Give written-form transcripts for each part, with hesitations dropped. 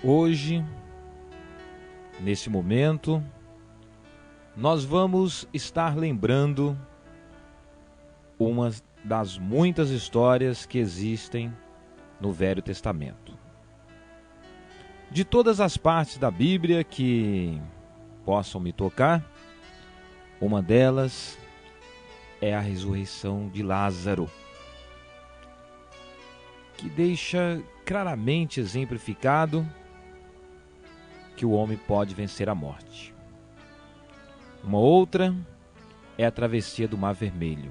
Hoje, nesse momento, nós vamos estar lembrando uma das muitas histórias que existem no Velho Testamento. De todas as partes da Bíblia que possam me tocar, uma delas é a ressurreição de Lázaro, que deixa claramente exemplificado que o homem pode vencer a morte. Uma outra é a travessia do Mar Vermelho.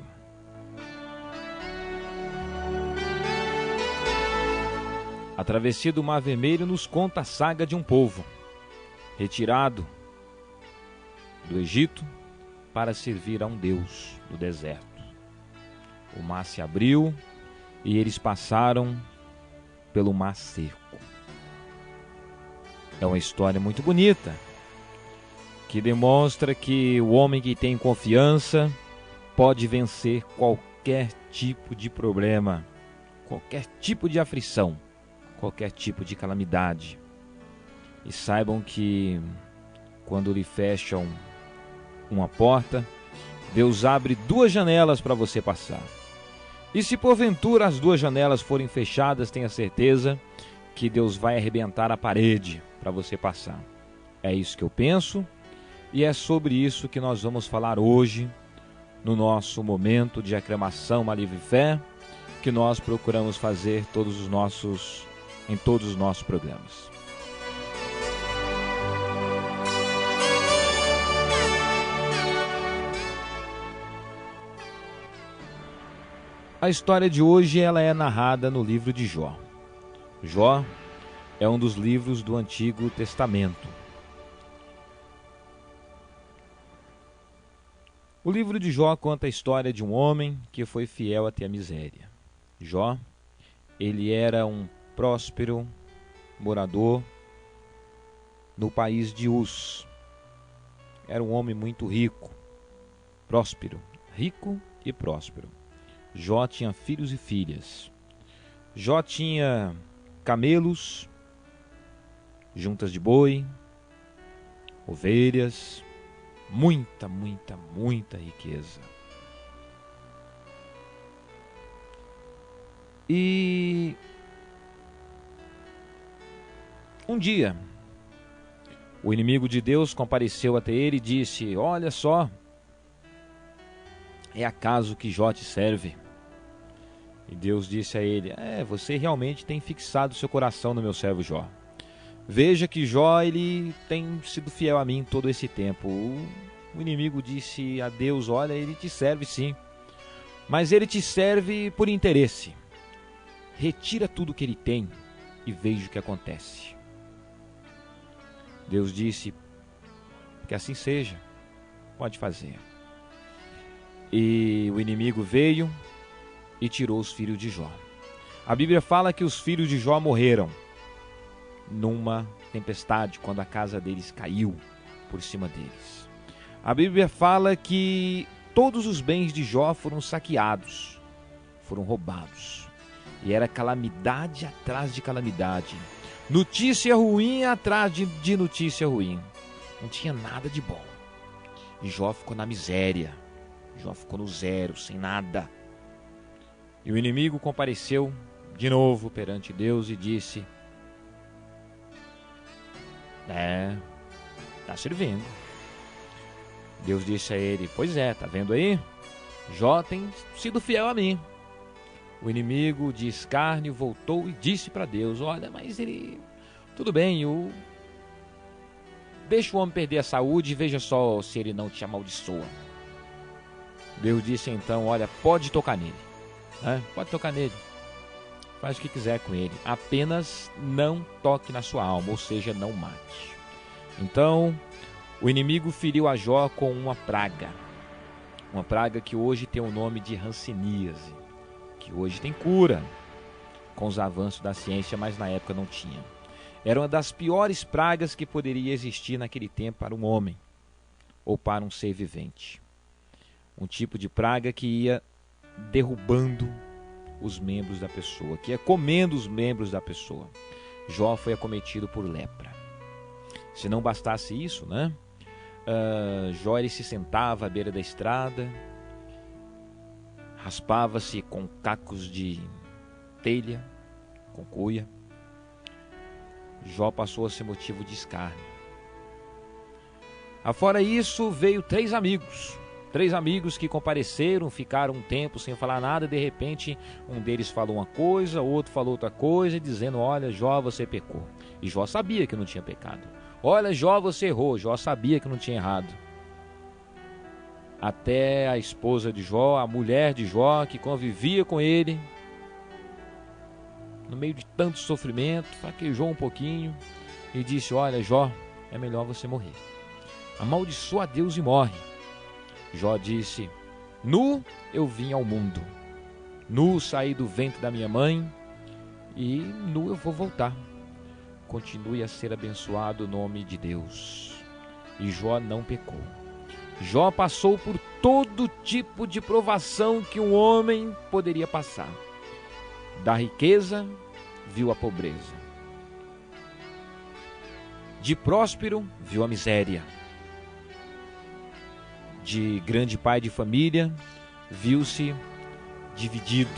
A travessia do Mar Vermelho nos conta a saga de um povo retirado do Egito para servir a um Deus no deserto. O mar se abriu e eles passaram pelo mar seco. É uma história muito bonita, que demonstra que o homem que tem confiança pode vencer qualquer tipo de problema, qualquer tipo de aflição, qualquer tipo de calamidade. E saibam que quando lhe fecham uma porta, Deus abre duas janelas para você passar. E se porventura as duas janelas forem fechadas, tenha certeza que Deus vai arrebentar a parede para você passar. É isso que eu penso e é sobre isso que nós vamos falar hoje no nosso momento de aclamação, uma livre fé, que nós procuramos fazer em todos os nossos programas. A história de hoje ela é narrada no livro de Jó. Jó é um dos livros do Antigo Testamento. O livro de Jó conta a história de um homem que foi fiel até a miséria. Jó, ele era um próspero morador no país de Uz. Era um homem muito rico, próspero, rico e próspero. Jó tinha filhos e filhas. Jó tinha camelos, juntas de boi, ovelhas, muita riqueza. E um dia, o inimigo de Deus compareceu até ele e disse: olha só, é acaso que Jó te serve? E Deus disse a ele: você realmente tem fixado seu coração no meu servo Jó. Veja que Jó, ele tem sido fiel a mim todo esse tempo. O inimigo disse a Deus: olha, ele te serve sim, mas ele te serve por interesse. Retira tudo que ele tem e veja o que acontece. Deus disse: que assim seja, pode fazer. E o inimigo veio e tirou os filhos de Jó. A Bíblia fala que os filhos de Jó morreram numa tempestade, quando a casa deles caiu por cima deles. A Bíblia fala que todos os bens de Jó foram saqueados, foram roubados. E era calamidade atrás de calamidade, notícia ruim atrás de notícia ruim. Não tinha nada de bom. E Jó ficou na miséria. Jó ficou no zero, sem nada. E o inimigo compareceu de novo perante Deus e disse: tá servindo. Deus disse a ele: pois é, tá vendo aí? Jó tem sido fiel a mim. O inimigo de escárnio voltou e disse para Deus: olha, mas ele... tudo bem, deixa o homem perder a saúde e veja só se ele não te amaldiçoa. Deus disse então: olha, pode tocar nele. Pode tocar nele. Faz o que quiser com ele. Apenas não toque na sua alma, ou seja, não mate. Então, o inimigo feriu a Jó com uma praga. Uma praga que hoje tem o nome de hanseníase, que hoje tem cura com os avanços da ciência, mas na época não tinha. Era uma das piores pragas que poderia existir naquele tempo para um homem ou para um ser vivente. Um tipo de praga que ia derrubando os membros da pessoa, que ia comendo os membros da pessoa. Jó foi acometido por lepra. Se não bastasse isso, né? Jó ele se sentava à beira da estrada, raspava-se com cacos de telha, com cuia. Jó passou a ser motivo de escárnio. Afora isso, veio três amigos que compareceram, ficaram um tempo sem falar nada, de repente um deles falou uma coisa, o outro falou outra coisa, dizendo: olha, Jó, você pecou. E Jó sabia que não tinha pecado. Olha, Jó, você errou. Jó sabia que não tinha errado. Até a esposa de Jó, a mulher de Jó, que convivia com ele, no meio de tanto sofrimento, fraquejou um pouquinho e disse: olha, Jó, é melhor você morrer. Amaldiçoa a Deus e morre. Jó disse: nu eu vim ao mundo, nu saí do ventre da minha mãe e nu eu vou voltar. Continue a ser abençoado o nome de Deus. E Jó não pecou. Jó passou por todo tipo de provação que um homem poderia passar. Da riqueza, viu a pobreza. De próspero, viu a miséria. De grande pai de família, viu-se dividido.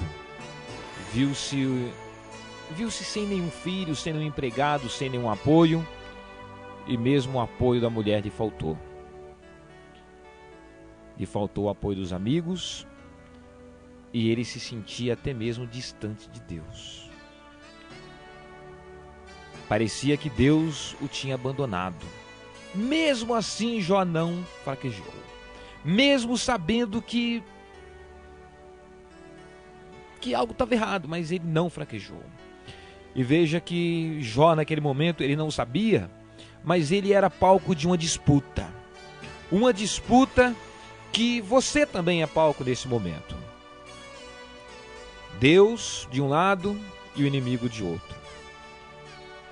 Viu-se sem nenhum filho, sem nenhum empregado, sem nenhum apoio. E mesmo o apoio da mulher lhe faltou. Lhe faltou o apoio dos amigos. E ele se sentia até mesmo distante de Deus. Parecia que Deus o tinha abandonado. Mesmo assim, Jó não fraquejou. Mesmo sabendo que algo estava errado, mas ele não fraquejou. E veja que Jó, naquele momento, ele não sabia, mas ele era palco de uma disputa. Uma disputa que você também é palco nesse momento. Deus de um lado e o inimigo de outro.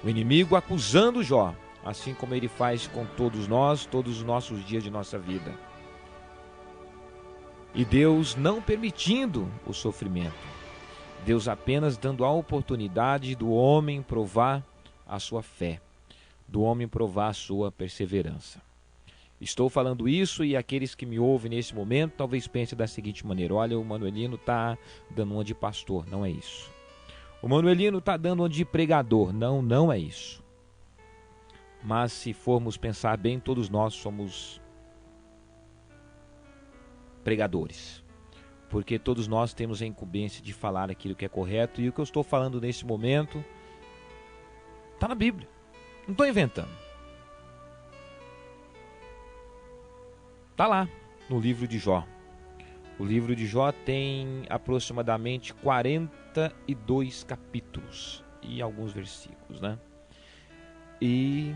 O inimigo acusando Jó, assim como ele faz com todos nós, todos os nossos dias de nossa vida. E Deus não permitindo o sofrimento. Deus apenas dando a oportunidade do homem provar a sua fé, do homem provar a sua perseverança. Estou falando isso e aqueles que me ouvem nesse momento talvez pensem da seguinte maneira: olha, o Manuelino está dando uma de pastor. Não é isso. O Manuelino está dando uma de pregador. Não, não é isso. Mas se formos pensar bem, todos nós somos pregadores. Porque todos nós temos a incumbência de falar aquilo que é correto. E o que eu estou falando nesse momento está na Bíblia. Não estou inventando. Está lá no livro de Jó. O livro de Jó tem aproximadamente 42 capítulos e alguns versículos, né? E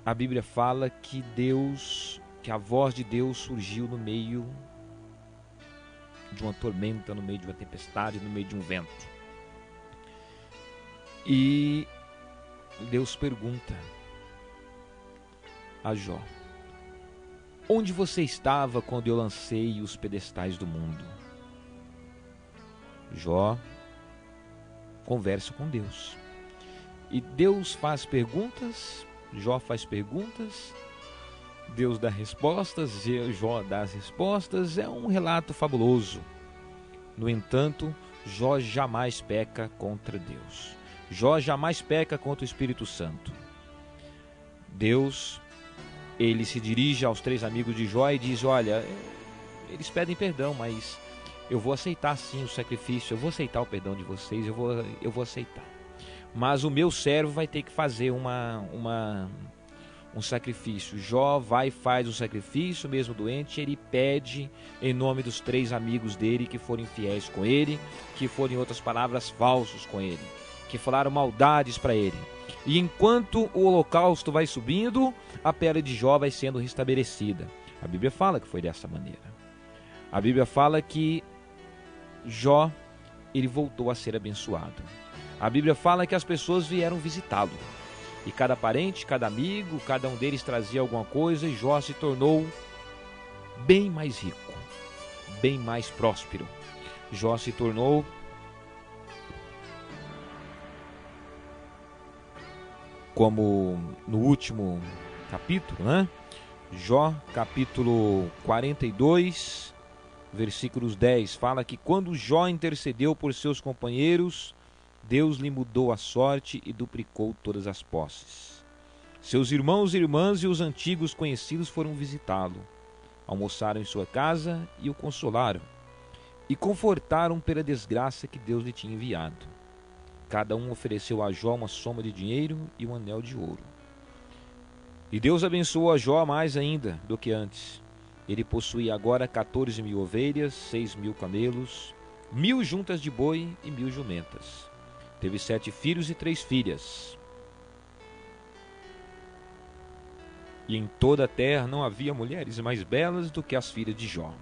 a Bíblia fala que a voz de Deus surgiu no meio de uma tormenta, no meio de uma tempestade, no meio de um vento. E Deus pergunta a Jó: onde você estava quando eu lancei os pedestais do mundo? Jó conversa com Deus. E Deus faz perguntas, Jó faz perguntas, Deus dá respostas, Jó dá as respostas. É um relato fabuloso. No entanto, Jó jamais peca contra Deus. Jó jamais peca contra o Espírito Santo. Deus, ele se dirige aos três amigos de Jó e diz: olha, eles pedem perdão, mas eu vou aceitar sim o sacrifício, eu vou aceitar o perdão de vocês, eu vou aceitar. Mas o meu servo vai ter que fazer um sacrifício. Jó vai e faz o sacrifício, mesmo doente, ele pede em nome dos três amigos dele que foram infiéis com ele, que foram, em outras palavras, falsos com ele, que falaram maldades para ele. E enquanto o holocausto vai subindo, a pele de Jó vai sendo restabelecida. A Bíblia fala que foi dessa maneira. A Bíblia fala que Jó, ele voltou a ser abençoado. A Bíblia fala que as pessoas vieram visitá-lo. E cada parente, cada amigo, cada um deles trazia alguma coisa, e Jó se tornou bem mais rico, bem mais próspero. Jó se tornou como no último capítulo, né? Jó, capítulo 42, versículos 10, fala que quando Jó intercedeu por seus companheiros, Deus lhe mudou a sorte e duplicou todas as posses. Seus irmãos e irmãs e os antigos conhecidos foram visitá-lo, almoçaram em sua casa e o consolaram, e confortaram pela desgraça que Deus lhe tinha enviado. Cada um ofereceu a Jó uma soma de dinheiro e um anel de ouro. E Deus abençoou a Jó mais ainda do que antes. Ele possuía agora 14.000 ovelhas, 6.000 camelos, 1.000 juntas de boi e 1.000 jumentas. Teve 7 filhos e 3 filhas. E em toda a terra não havia mulheres mais belas do que as filhas de Jó.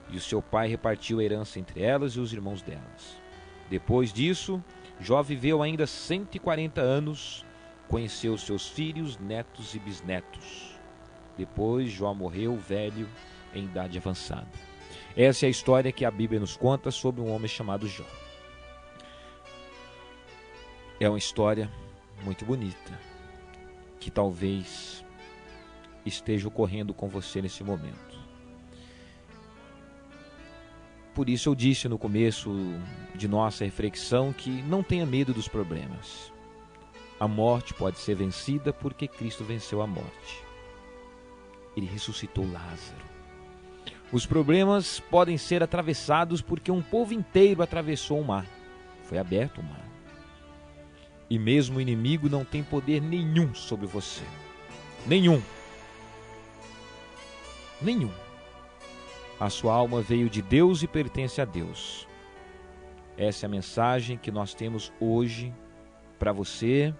E o seu pai repartiu a herança entre elas e os irmãos delas. Depois disso, Jó viveu ainda 140 anos, conheceu seus filhos, netos e bisnetos. Depois Jó morreu velho, em idade avançada. Essa é a história que a Bíblia nos conta sobre um homem chamado Jó. É uma história muito bonita, que talvez esteja ocorrendo com você nesse momento. Por isso eu disse no começo de nossa reflexão que não tenha medo dos problemas. A morte pode ser vencida porque Cristo venceu a morte. Ele ressuscitou Lázaro. Os problemas podem ser atravessados porque um povo inteiro atravessou o mar. Foi aberto o mar. E mesmo o inimigo não tem poder nenhum sobre você. Nenhum. Nenhum. A sua alma veio de Deus e pertence a Deus. Essa é a mensagem que nós temos hoje para você,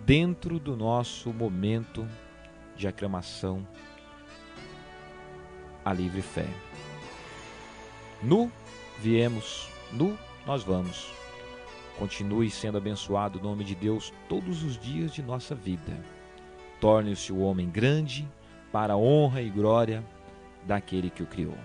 dentro do nosso momento de aclamação à livre fé. Nu viemos, nu nós vamos. Continue sendo abençoado no nome de Deus todos os dias de nossa vida. Torne-se o homem grande para a honra e glória daquele que o criou.